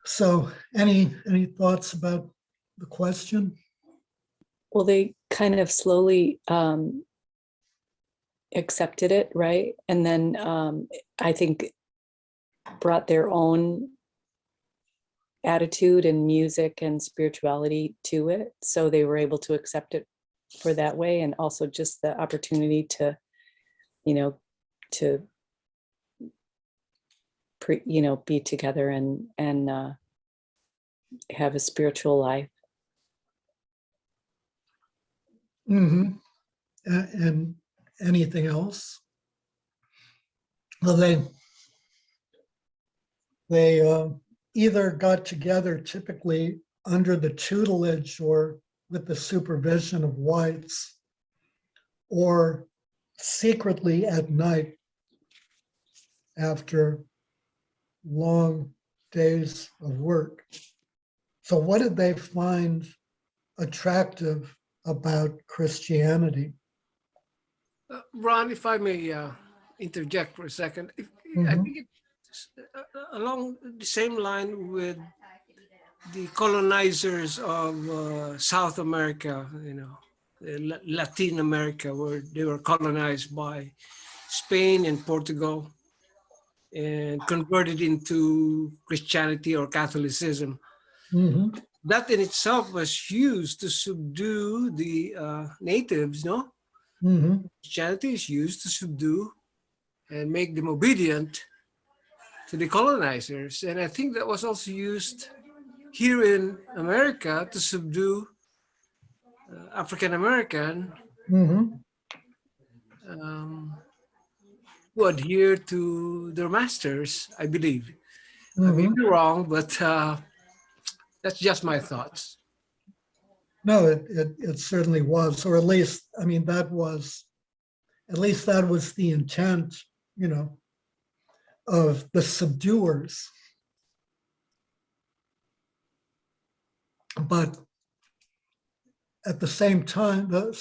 So any thoughts about the question? Well, they kind of slowly accepted it, right? And then I think brought their own attitude and music and spirituality to it. So they were able to accept it for that way. And also just the opportunity to, to be together and have a spiritual life. Mm-hmm. And anything else? Well, they either got together typically under the tutelage or with the supervision of whites, or secretly at night after long days of work. So what did they find attractive about Christianity? Ron, if I may interject for a second, I Mhm. think it's along the same line with the colonizers of South America, Latin America, where they were colonized by Spain and Portugal and converted into Christianity or Catholicism. Mhm. That in itself was used to subdue the natives, no? Mhm. Christianity is used to subdue and make them obedient to the colonizers. And I think that was also used here in America to subdue African American Mhm. who adhere to their masters, I believe. I may Mhm. be wrong, but that's just my thoughts. No, it certainly was, or at least, I mean, that was the intent, of the subduers. But at the same time, but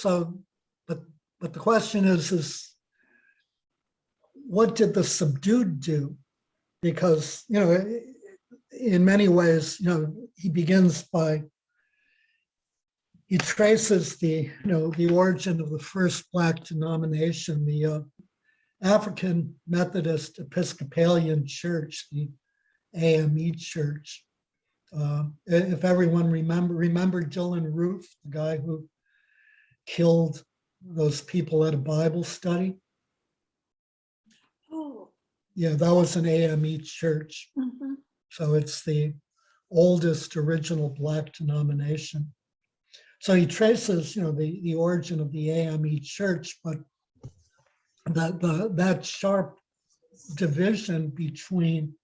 the question is what did the subdued do? Because, in many ways, he traces the origin of the first Black denomination, the African Methodist Episcopalian Church, the AME Church. If everyone remember Dylan Roof, the guy who killed those people at a Bible study. Oh. Yeah, that was an AME church. Mhm. So it's the oldest original Black denomination. So he traces, the origin of the AME church, but that sharp division between,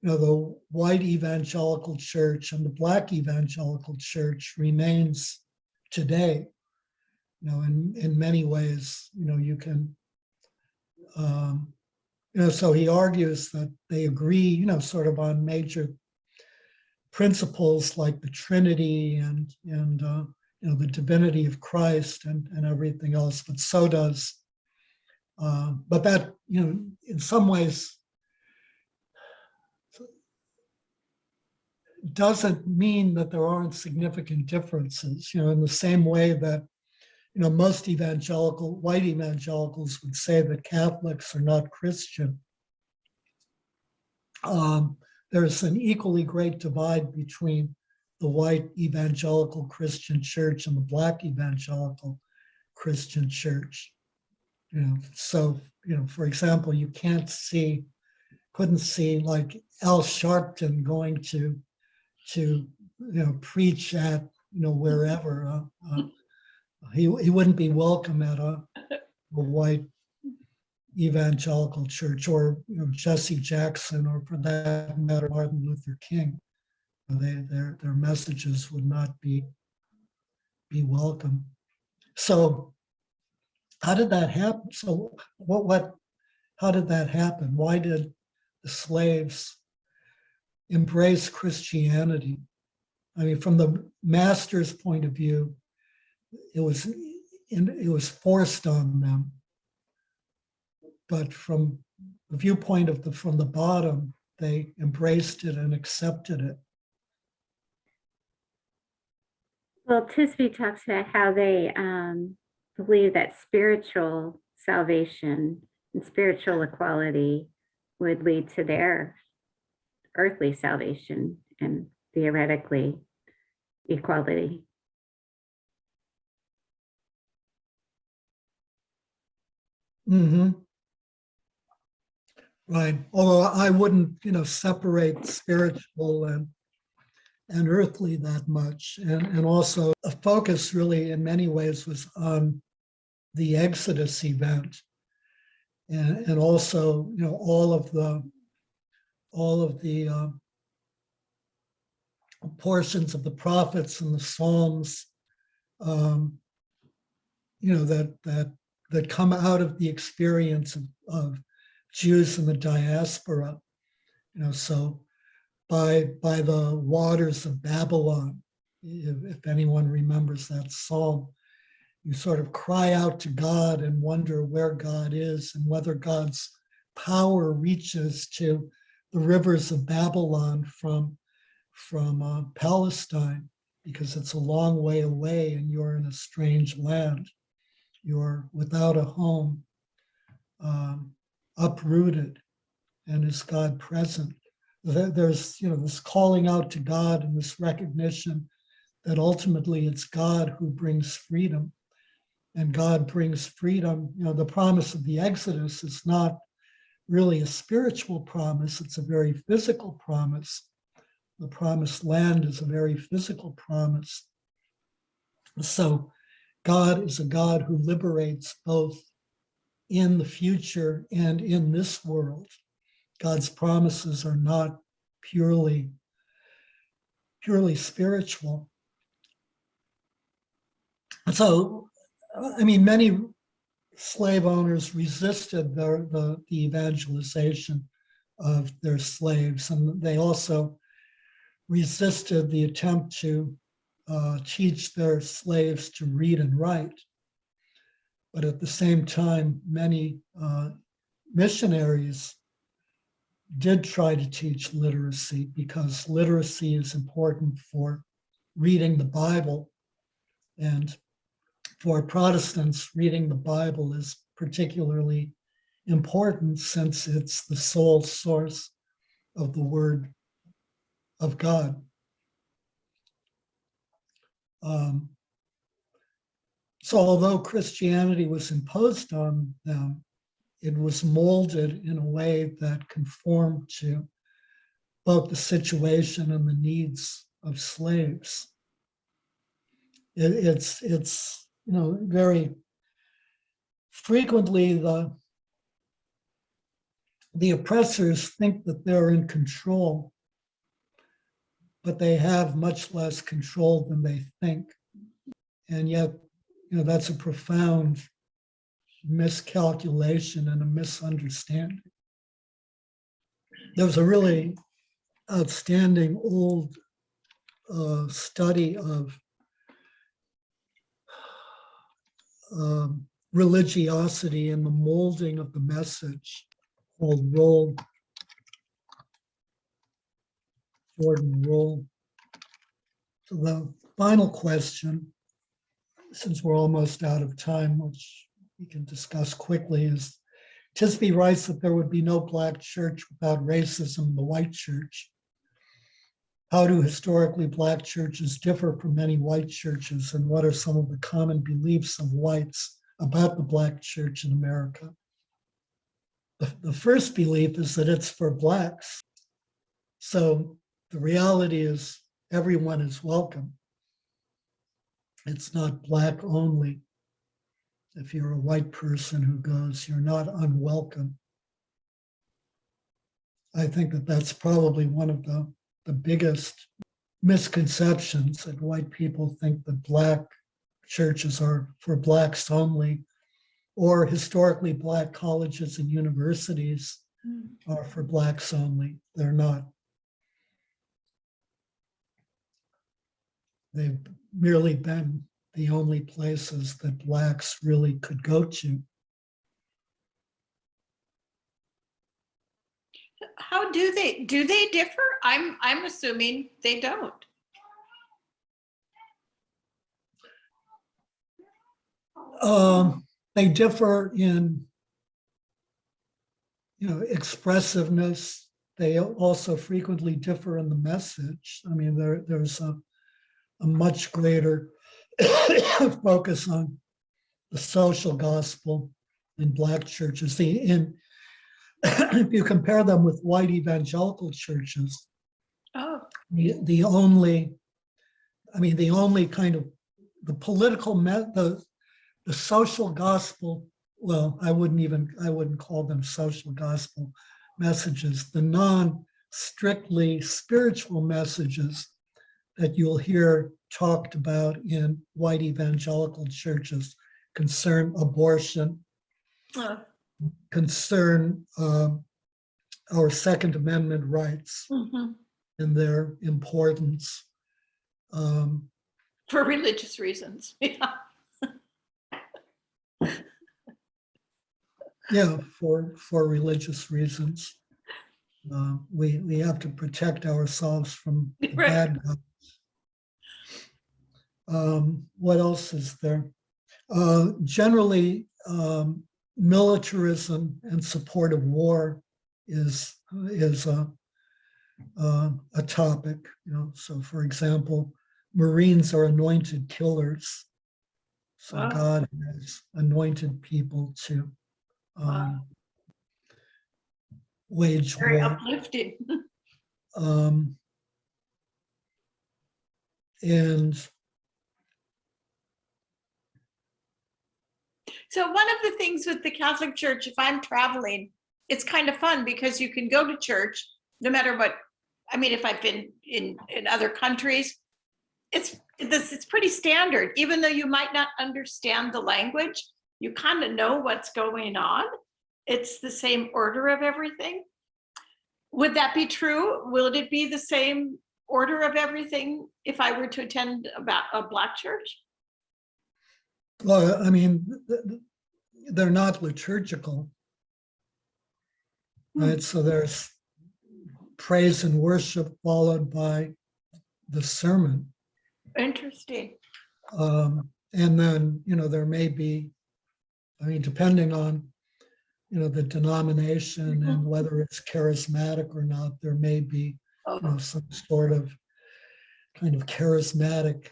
the white evangelical church and the Black evangelical church remains today. In many ways, you can, so he argues that they agree, sort of on major principles like the Trinity and the divinity of Christ and everything else, but so does, but that, in some ways doesn't mean that there aren't significant differences, in the same way that, most white evangelicals would say that Catholics are not Christian. There's an equally great divide between the white evangelical Christian church and the Black evangelical Christian church. So, for example, you couldn't see like Al Sharpton going to preach at, wherever. He wouldn't be welcome at a white evangelical church, or Jesse Jackson, or for that matter, Martin Luther King. Their messages would not be welcome. So how did that happen? So how did that happen? Why did the slaves embrace Christianity? I mean, from the master's point of view, it was forced on them. But from the viewpoint from the bottom, they embraced it and accepted it. Well, Tisby talks about how they believe that spiritual salvation and spiritual equality would lead to their earthly salvation and theoretically equality. Mm-hmm. Right. Although I wouldn't, separate spiritual and earthly that much. And also a focus really in many ways was on the Exodus event. And also, all of the portions of the prophets and the Psalms, that come out of the experience of Jews in the diaspora. So by the waters of Babylon, if anyone remembers that psalm, you sort of cry out to God and wonder where God is and whether God's power reaches to the rivers of Babylon from Palestine, because it's a long way away and you're in a strange land. You're without a home, uprooted, and is God present? There's this calling out to God and this recognition that ultimately it's God who brings freedom, and God brings freedom. The promise of the Exodus is not really a spiritual promise, it's a very physical promise. The promised land is a very physical promise. So God is a God who liberates both in the future and in this world. God's promises are not purely spiritual. So, many slave owners resisted the evangelization of their slaves, and they also resisted the attempt to teach their slaves to read and write. But at the same time, many missionaries did try to teach literacy, because literacy is important for reading the Bible. And for Protestants, reading the Bible is particularly important since it's the sole source of the Word of God. So although Christianity was imposed on them, it was molded in a way that conformed to both the situation and the needs of slaves. It's very frequently the oppressors think that they're in control, but they have much less control than they think. And yet, that's a profound miscalculation and a misunderstanding. There was a really outstanding old study of religiosity and the molding of the message called Roll, Jordan Roll. So the final question, since we're almost out of time, which we can discuss quickly, is Tisby writes that there would be no Black church without racism in the white church. How do historically Black churches differ from many white churches, and what are some of the common beliefs of whites about the Black church in America? The first belief is that it's for Blacks. So the reality is everyone is welcome. It's not Black only. If you're a white person who goes, you're not unwelcome. I think that that's probably one of the biggest misconceptions, that white people think that Black churches are for Blacks only, or historically Black colleges and universities are for Blacks only. They're not. They've merely been the only places that Blacks really could go to. How do they differ? I'm assuming they don't. They differ in, expressiveness. They also frequently differ in the message. There's a much greater focus on the social gospel in Black churches. In if you compare them with white evangelical churches, Oh, the only, I mean, the only kind of the political, the social gospel, well, I wouldn't call them social gospel messages, the non-strictly spiritual messages that you'll hear talked about in white evangelical churches concern abortion, concern our Second Amendment rights mhm. and their importance. For religious reasons. Yeah. Yeah, for religious reasons. We have to protect ourselves from the Right. bad guys. What else is there? Generally, militarism and support of war is a topic. You know, so for example, Marines are anointed killers. So Wow. God has anointed people to Wow. wage Very war. uplifting. And So one of the things with the Catholic Church, if I'm traveling, it's kind of fun because you can go to church no matter what. I mean, if I've been in other countries, it's pretty standard. Even though you might not understand the language, you kind of know what's going on. It's the same order of everything. Would that be true? Will it be the same order of everything if I were to attend a Black church? well, I mean, they're not liturgical, right? So there's praise and worship followed by the sermon. Interesting. And then, you know, there may be, I mean, depending on, you know, the denomination and whether it's charismatic or not, there may be, you know, some sort of kind of charismatic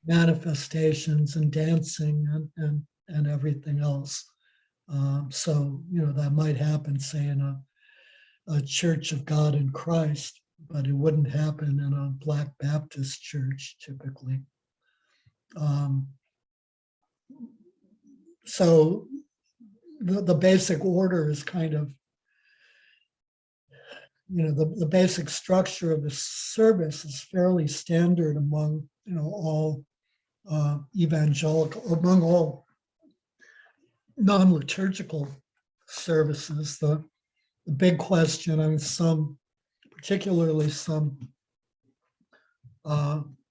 manifestations and dancing and everything else. So, you know, that might happen, say, in a Church of God in Christ, but it wouldn't happen in a Black Baptist church typically. So the basic order is kind of, you know, the basic structure of the service is fairly standard among, you know, all evangelical, among all non-liturgical services. The big question, I mean, particularly some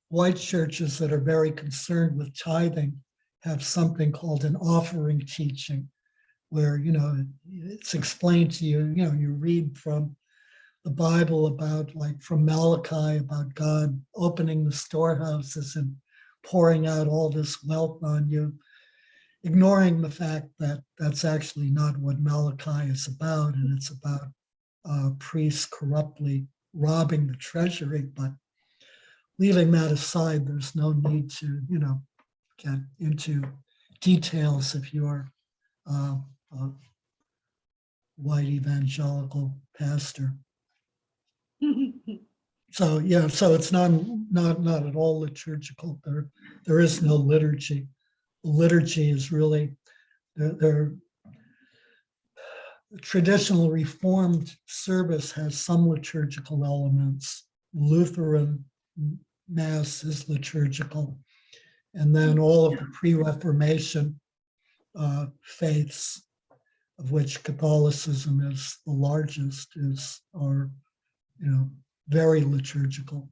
white churches that are very concerned with tithing have something called an offering teaching, where, you know, it's explained to you, you know, you read from the Bible about, like from Malachi, about God opening the storehouses and pouring out all this wealth on you, ignoring the fact that that's actually not what Malachi is about, and it's about priests corruptly robbing the treasury. But leaving that aside, there's no need to, you know, get into details if you're a white evangelical pastor. So yeah, so it's not at all liturgical. There is no liturgy. Liturgy is really the traditional Reformed service has some liturgical elements. Lutheran Mass is liturgical, and then all of the pre-Reformation faiths, of which Catholicism is the largest, are, you know, very liturgical.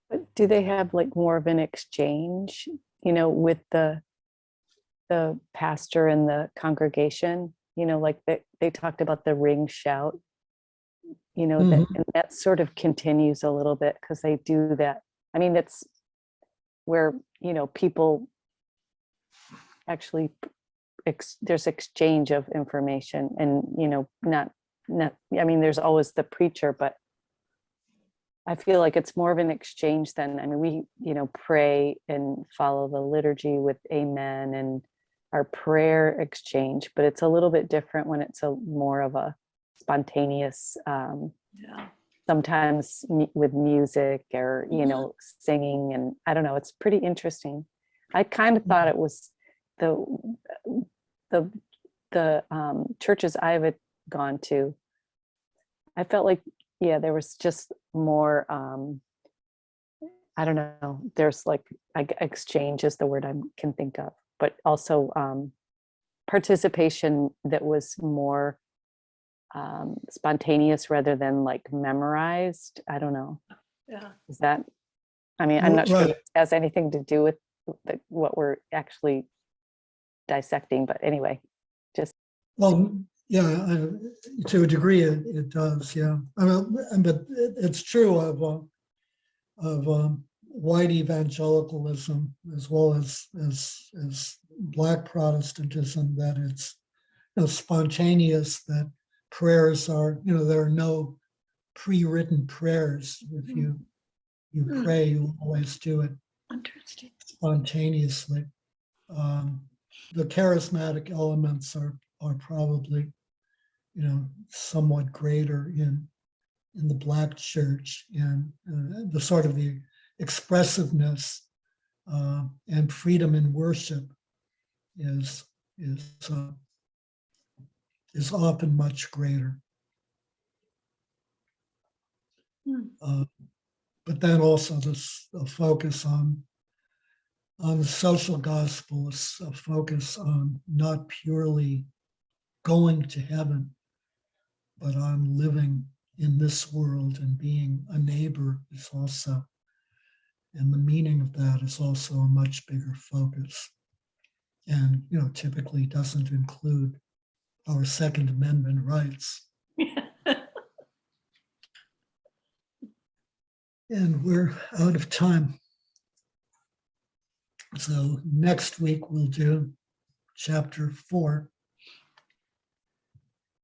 But do they have like more of an exchange, you know, with the pastor and the congregation? You know, like they talked about the ring shout, you know, that, and that sort of continues a little bit because they do that. I mean, it's where, you know, people actually, there's exchange of information and, you know, not, I mean, there's always the preacher, but I feel like it's more of an exchange than, I mean, we, you know, pray and follow the liturgy with amen and our prayer exchange, but it's a little bit different when it's a more of a spontaneous, Yeah. sometimes with music or, you know, singing. And I don't know, it's pretty interesting. I kind of thought it was the churches I've gone to, I felt like, yeah, there was just more, I don't know, there's like, exchange is the word I can think of, but also participation that was more spontaneous rather than like memorized. I don't know. Yeah. Is that, I mean, I'm not sure Right. it has anything to do with what we're actually dissecting, but anyway, just, Well, yeah, to a degree it does, yeah. I mean, but it's true of white evangelicalism as well as Black Protestantism, that it's, you know, spontaneous, that prayers are, you know, there are no pre-written prayers. If you pray, you always do it Interesting. spontaneously. The charismatic elements are probably, you know, somewhat greater in the Black church, and the sort of the expressiveness and freedom in worship is often much greater. But then also this focus on the social gospel is a focus on not purely going to heaven, but on living in this world and being a neighbor is also, and the meaning of that is also a much bigger focus. And, you know, typically doesn't include our Second Amendment rights. And we're out of time. So next week we'll do chapter 4.